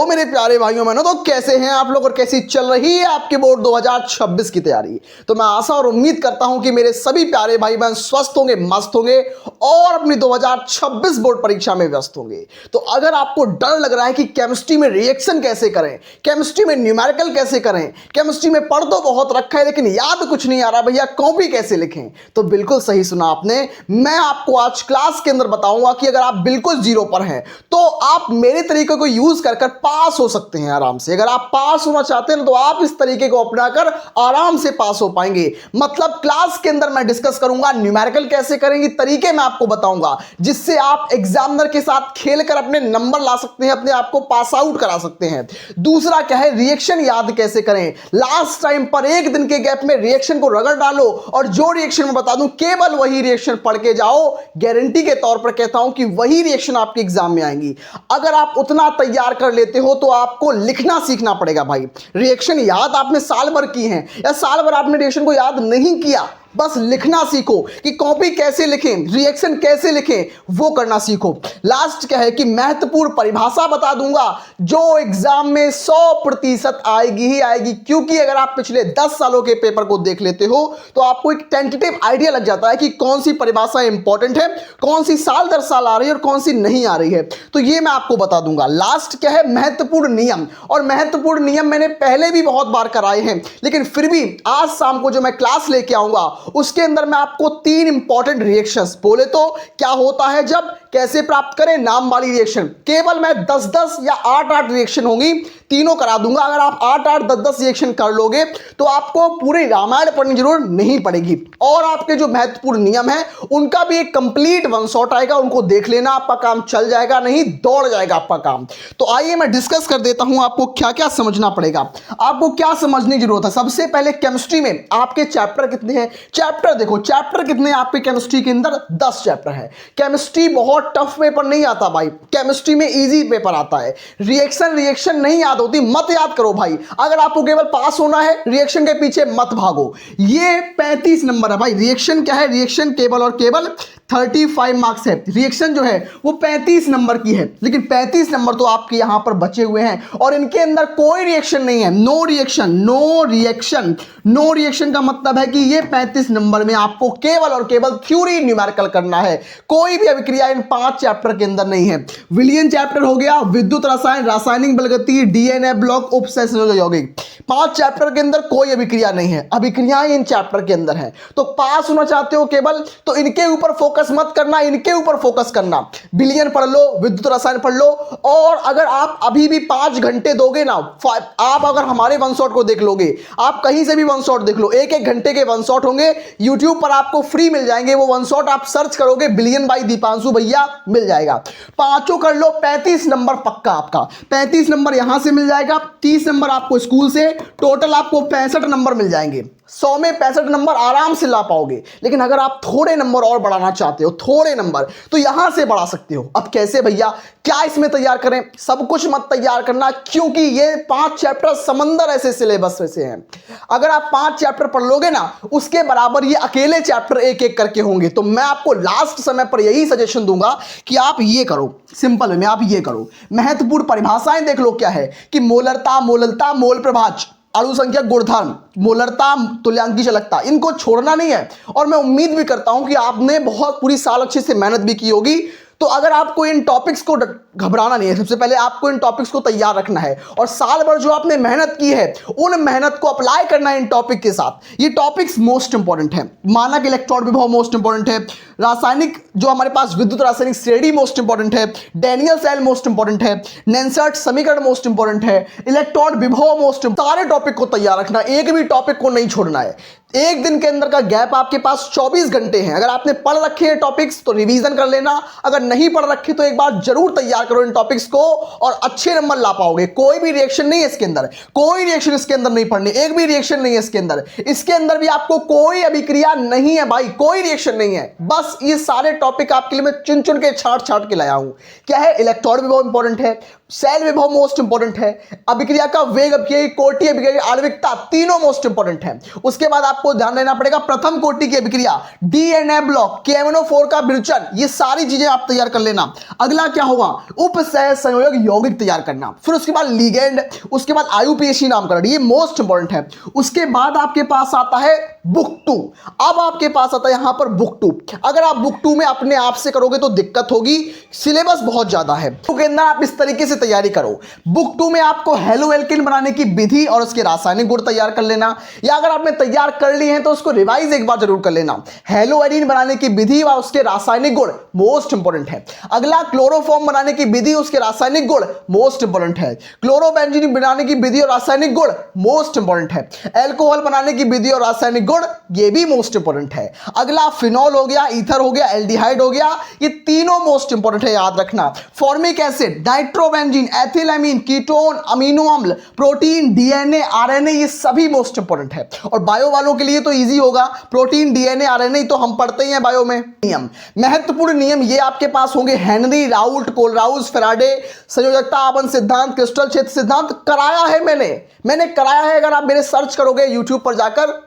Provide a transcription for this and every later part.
मेरे प्यारे भाइयों बहनों, तो कैसे हैं आप लोग और कैसी चल रही है आपके बोर्ड 2026 की तैयारी। तो मैं आशा और उम्मीद करता हूं कि मेरे सभी प्यारे भाई बहन स्वस्थ होंगे, मस्त होंगे और अपनी 2026 बोर्ड परीक्षा में व्यस्त होंगे। तो अगर आपको डर लग रहा है कि केमिस्ट्री में रिएक्शन कैसे करें, केमिस्ट्री में न्यूमेरिकल कैसे करें, केमिस्ट्री में पढ़ तो बहुत रखा है लेकिन याद कुछ नहीं आ रहा भैया, कॉपी कैसे लिखें, तो बिल्कुल सही सुना आपने। मैं आपको आज क्लास के अंदर बताऊंगा कि अगर आप बिल्कुल जीरो पर हैं तो आप मेरे तरीके को यूज कर पास हो सकते हैं आराम से। अगर आप पास होना चाहते हैं तो आप इस तरीके को अपनाकर आराम से पास हो पाएंगे। मतलब क्लास के अंदर मैं डिस्कस करूंगा न्यूमेरिकल कैसे करेंगे, तरीके मैं आपको बताऊंगा जिससे आप एग्जामिनर के साथ खेलकर अपने नंबर ला सकते हैं, अपने आप को पास आउट करा सकते हैं। दूसरा क्या है, रिएक्शन याद कैसे करें। लास्ट टाइम पर एक दिन के गैप में रिएक्शन को रगड़ डालो और जो रिएक्शन मैं बता दूं केवल वही रिएक्शन पढ़ के जाओ। गारंटी के तौर पर कहता हूं कि वही रिएक्शन आपके एग्जाम में आएंगी। अगर आप उतना तैयार कर लेते हो तो आपको लिखना सीखना पड़ेगा भाई। रिएक्शन याद आपने साल भर की है या साल भर आपने रिएक्शन को याद नहीं किया, बस लिखना सीखो कि कॉपी कैसे लिखें, रिएक्शन कैसे लिखें, वो करना सीखो। लास्ट क्या है कि महत्वपूर्ण परिभाषा बता दूंगा जो एग्जाम में 100% आएगी ही आएगी, क्योंकि अगर आप पिछले 10 सालों के पेपर को देख लेते हो तो आपको एक टेंटेटिव आइडिया लग जाता है कि कौन सी परिभाषा इंपॉर्टेंट है, कौन सी साल दर साल आ रही है और कौन सी नहीं आ रही है, तो ये मैं आपको बता दूंगा। लास्ट क्या है, महत्वपूर्ण नियम। और महत्वपूर्ण नियम मैंने पहले भी बहुत बार कराए हैं, लेकिन फिर भी आज शाम को जो मैं क्लास लेके आऊंगा उसके अंदर मैं आपको 3 इंपॉर्टेंट रिएक्शंस, बोले तो क्या होता है जब, कैसे प्राप्त करें, नाम वाली रिएक्शन, केवल मैं 10-10 या 8-8 रिएक्शन होंगी, तीनों करा दूंगा। अगर आप 8-8 10-10 रिएक्शन कर लोगे तो आपको पूरी रामायण पढ़ने की जरूरत नहीं पड़ेगी। और आपके जो महत्वपूर्ण नियम है उनका भी एक कंप्लीट वन शॉट आएगा, उनको देख लेना, आपका काम चल जाएगा, नहीं दौड़ जाएगा आपका काम। तो आइए मैं डिस्कस कर देता हूं आपको क्या क्या समझना पड़ेगा, आपको क्या समझने की जरूरत है। सबसे पहले केमिस्ट्री में आपके चैप्टर कितने हैं, चैप्टर देखो, चैप्टर कितने आपके केमिस्ट्री के अंदर, 10 चैप्टर है। केमिस्ट्री बहुत टफ पेपर नहीं आता भाई, केमिस्ट्री में इजी पेपर आता है। रिएक्शन नहीं याद होती, मत याद करो भाई। अगर आपको केवल पास होना है रिएक्शन के पीछे मत भागो। ये 35 नंबर है भाई। रिएक्शन क्या है, रिएक्शन केवल और केवल 35 मार्क्स है। रिएक्शन जो है वो 35 नंबर की है, लेकिन 35 नंबर तो आपके यहां पर बचे हुए हैं और इनके अंदर कोई रिएक्शन नहीं है। No reaction, no reaction. No reaction का मतलब है कि ये 35 नंबर में आपको केवल और केवल थ्योरी न्यूमेरिकल करना है। कोई भी अभिक्रिया इन 5 चैप्टर के अंदर नहीं है। विलियन चैप्टर हो गया, विद्युत रसायन, रासायनिक बलगति, डीएनए ब्लॉक, उपसंयोजन यौगिक, 5 चैप्टर के अंदर कोई अभिक्रिया नहीं है। अभिक्रियाएं इन चैप्टर के अंदर है। तो पास होना चाहते हो केवल, तो इनके ऊपर फोकस मत करना, इनके ऊपर फोकस करना। विलियन पढ़ लो, विद्युत रसायन पढ़ लो। और अगर आप अभी भी 5 घंटे दोगे ना, आप अगर हमारे वन शॉट को देख लोगे, आप कहीं से भी वन शॉट देख लो, 1-1 घंटे के वन शॉट होंगे, यूट्यूब पर आपको फ्री मिल जाएंगे। वो वन शॉट आप सर्च करोगे, बिलियन बाई दीपांशु भैया, मिल जाएगा। पांचों कर लो, 35 नंबर पक्का आपका। 35 नंबर यहां से मिल जाएगा, 30 नंबर आपको स्कूल से, टोटल आपको 65 नंबर मिल जाएंगे। 100 में 65 नंबर आराम से ला पाओगे। लेकिन अगर आप थोड़े नंबर और बढ़ाना चाहते हो, थोड़े नंबर, तो यहां से बढ़ा सकते हो। अब कैसे भैया, क्या इसमें तैयार करें, सब कुछ मत तैयार करना, क्योंकि ये 5 चैप्टर समंदर ऐसे सिलेबस से हैं। अगर आप 5 चैप्टर पढ़ लोगे ना, उसके बराबर ये अकेले चैप्टर एक एक करके होंगे। तो मैं आपको लास्ट समय पर यही सजेशन दूंगा कि आप ये करो, सिंपल में आप ये करो। महत्वपूर्ण परिभाषाएं देख लो क्या है कि मोलरता, मोललता, मोल प्रभाज, अणु संख्या, गुणधर्म, मोलरता, तुल्यांकी चालकता, इनको छोड़ना नहीं है। और मैं उम्मीद भी करता हूं कि आपने बहुत पूरी साल अच्छे से मेहनत भी की होगी। तो अगर आपको इन टॉपिक्स को घबराना नहीं है, सबसे पहले आपको इन टॉपिक्स को तैयार रखना है और साल भर जो आपने मेहनत की है उन मेहनत को अप्लाई करना है इन टॉपिक के साथ। ये टॉपिक्स मोस्ट इंपॉर्टेंट है। मानक इलेक्ट्रॉन विभव मोस्ट इंपॉर्टेंट है, रासायनिक जो हमारे पास विद्युत रासायनिक श्रेणी मोस्ट इंपॉर्टेंट है, डैनियल सेल मोस्ट इंपॉर्टेंट है, नेंसर्ट समीकरण मोस्ट इंपॉर्टेंट है, इलेक्ट्रॉन विभव मोस्ट, सारे टॉपिक को तैयार रखना, एक भी टॉपिक को नहीं छोड़ना है। एक दिन के अंदर का गैप आपके पास 24 घंटे हैं। अगर आपने पढ़ रखे हैं टॉपिक्स तो रिवीजन कर लेना, अगर नहीं पढ़ रखे तो एक बार जरूर तैयार करो इन टॉपिक्स को और अच्छे नंबर ला पाओगे। कोई भी रिएक्शन नहीं है इसके अंदर, कोई रिएक्शन इसके अंदर नहीं पढ़नी, एक भी रिएक्शन नहीं है इसके अंदर। इसके अंदर भी आपको कोई अभिक्रिया नहीं है भाई, कोई रिएक्शन नहीं है। बस ये सारे टॉपिक आपके लिए मैं चुन चुन के छाट के लाया हूं। क्या है, इलेक्ट्रॉन विभव इंपॉर्टेंट है, सेल विभव मोस्ट इंपॉर्टेंट है, अभिक्रिया का वेग, अभिक्रिया की कोटि, अभिक्रिया की आणविकता, तीनों मोस्ट इंपॉर्टेंट है। उसके बाद आपको ध्यान देना पड़ेगा प्रथम कोटि की अभिक्रिया, डीएनए ब्लॉक, KMnO4 का विरुचन, ये सारी चीजें आप तैयार कर लेना। अगला क्या होगा, उपसह संयोजक यौगिक तैयार करना, फिर उसके बाद लिगेंड, उसके बाद आयुपेशी नामकरण, ये मोस्ट इंपॉर्टेंट है। उसके बाद आपके पास आता है बुक 2। अब आपके पास आता है यहां पर बुक 2। अगर आप बुक 2 में अपने आप से करोगे तो दिक्कत होगी, सिलेबस बहुत ज्यादा है। तो के अंदर आप इस तरीके से तैयारी करो। बुक 2 में आपको हेलोएल्केन बनाने की विधि और उसके रासायनिक गुण तैयार कर लेना, या अगर आपने तैयार कर लिए हैं तो उसको रिवाइज एक बार जरूर कर लेना। हेलोएरीन बनाने की विधि और उसके रासायनिक गुण मोस्ट इंपॉर्टेंट है। अगला क्लोरोफॉर्म बनाने की विधि, उसके रासायनिक गुण मोस्ट इंपॉर्टेंट है। क्लोरोबेंजीन बनाने की विधि और रासायनिक गुण मोस्ट इंपॉर्टेंट है। एल्कोहल बनाने की विधि और रासायनिक गुण ये भी मोस्ट इंपॉर्टेंट है। अगला फिनॉल हो गया, ईथर हो गया, एल्डिहाइड हो गया, ये तीनों मोस्ट इंपॉर्टेंट है, याद रखना। Formic acid, nitrobenzene, ethylamine, ketone, amino अम्ल, प्रोटीन, डीएनए, आरएनए, ये सभी मोस्ट इंपॉर्टेंट है। और बायो वालों के लिए तो इजी होगा, प्रोटीन, डीएनए, आरएनए तो हम पढ़ते ही हैं बायो में। नियम, महत्वपूर्ण नियम ये आपके पास होंगे हेनरी, राउल्ट, कोलराउस, फेराडे, संयोजकता आबंध सिद्धांत, क्रिस्टल क्षेत्र सिद्धांत कराया है मैंने कराया है। अगर आप मेरे सर्च करोगे यूट्यूब पर जाकर,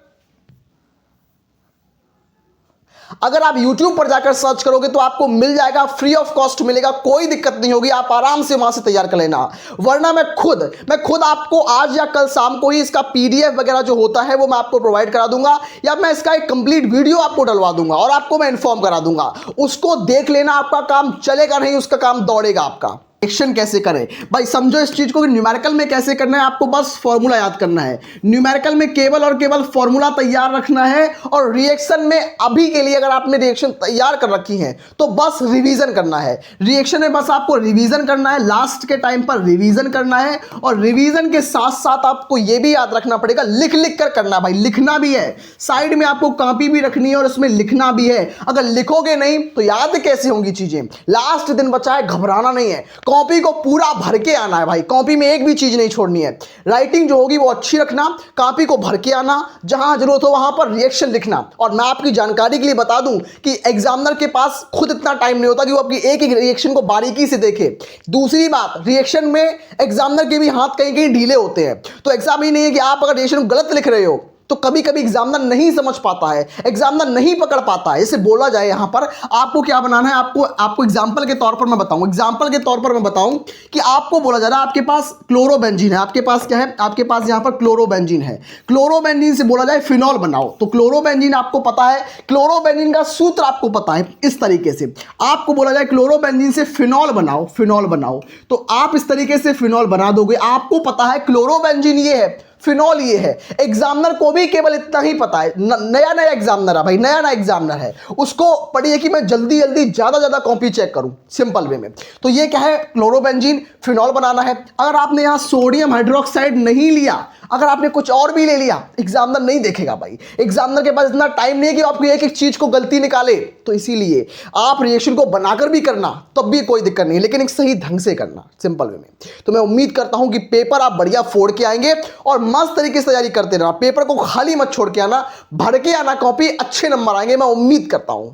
अगर आप YouTube पर जाकर सर्च करोगे तो आपको मिल जाएगा, फ्री ऑफ कॉस्ट मिलेगा, कोई दिक्कत नहीं होगी, आप आराम से वहां से तैयार कर लेना। वरना मैं खुद आपको आज या कल शाम को ही इसका PDF वगैरह जो होता है वो मैं आपको प्रोवाइड करा दूंगा, या मैं इसका एक कंप्लीट वीडियो आपको डलवा दूंगा और आपको मैं इन्फॉर्म करा दूंगा। उसको देख लेना, आपका काम चलेगा नहीं, उसका काम दौड़ेगा आपका। रिएक्शन कैसे करें भाई, समझो इस चीज को कि न्यूमेरिकल में कैसे करना है, आपको बस फॉर्मूला याद करना है। न्यूमेरिकल में केवल और केवल फॉर्मूला तैयार रखना है, और रिएक्शन में अभी के लिए अगर आपने रिएक्शन तैयार कर रखी है तो बस रिवीजन करना है। रिएक्शन में बस आपको रिवीजन करना है, लास्ट के टाइम पर रिवीजन करना है। और रिवीजन के साथ साथ आपको यह भी याद रखना पड़ेगा, लिख लिख कर करना भाई, लिखना भी है, साइड में आपको कॉपी भी रखनी है और उसमें लिखना भी है। अगर लिखोगे नहीं तो याद कैसे होंगी चीजें। लास्ट दिन बचा है, घबराना नहीं है, कॉपी को पूरा भर के आना है भाई, कॉपी में एक भी चीज नहीं छोड़नी है। राइटिंग जो होगी वो अच्छी रखना, कॉपी को भर के आना, जहां जरूरत हो वहां पर रिएक्शन लिखना। और मैं आपकी जानकारी के लिए बता दूं कि एग्जामिनर के पास खुद इतना टाइम नहीं होता कि वो आपकी एक एक रिएक्शन को बारीकी से देखे। दूसरी बात, रिएक्शन में एग्जामिनर के भी हाथ कहीं कहीं ढीले होते हैं, तो एग्जाम ही नहीं है कि आप अगर रिएक्शन गलत लिख रहे हो तो कभी कभी एग्जामिनर नहीं समझ पाता है, एग्जामिनर नहीं पकड़ पाता है। इसे बोला जाए यहां पर आपको क्या बनाना है, आपको एग्जांपल के तौर पर मैं बताऊं, कि आपको बोला जा रहा है आपके पास क्लोरोबेंजीन है, आपके पास क्या है, आपके पास यहां पर क्लोरोबेंजीन है। क्लोरोबेंजीन से बोला जाए फिनॉल बनाओ, तो क्लोरोबेंजीन आपको पता है, क्लोरोबेंजीन का सूत्र आपको पता है। इस तरीके से आपको बोला जाए क्लोरोबेंजीन से फिनॉल बनाओ, तो आप इस तरीके से फिनॉल बना दोगे। आपको पता है क्लोरोबेंजीन ये है, फिनॉल ये है। एग्जामिनर को भी केवल इतना ही पता है, नया एग्जामिनर है भाई, नया एग्जामिनर है, उसको पढ़िए कि मैं जल्दी ज्यादा कॉपी चेक करूं सिंपल वे में। तो ये क्या है, क्लोरोबेंजीन, फिनॉल बनाना है। अगर आपने यहां सोडियम हाइड्रोक्साइड नहीं लिया, अगर आपने कुछ और भी ले लिया, एग्जामिनर नहीं देखेगा भाई, एग्जामिनर के पास इतना टाइम नहीं है कि आपकी एक एक चीज को गलती निकाले। तो इसीलिए आप रिएक्शन को बनाकर भी करना, तब भी कोई दिक्कत नहीं, लेकिन एक सही ढंग से करना, सिंपल वे में। तो मैं उम्मीद करता हूं कि पेपर आप बढ़िया फोड़ के आएंगे और मस्त तरीके से तैयारी करते रहना। पेपर को खाली मत छोड़ के आना, भर के आना कॉपी, अच्छे नंबर आएंगे, मैं उम्मीद करता हूं।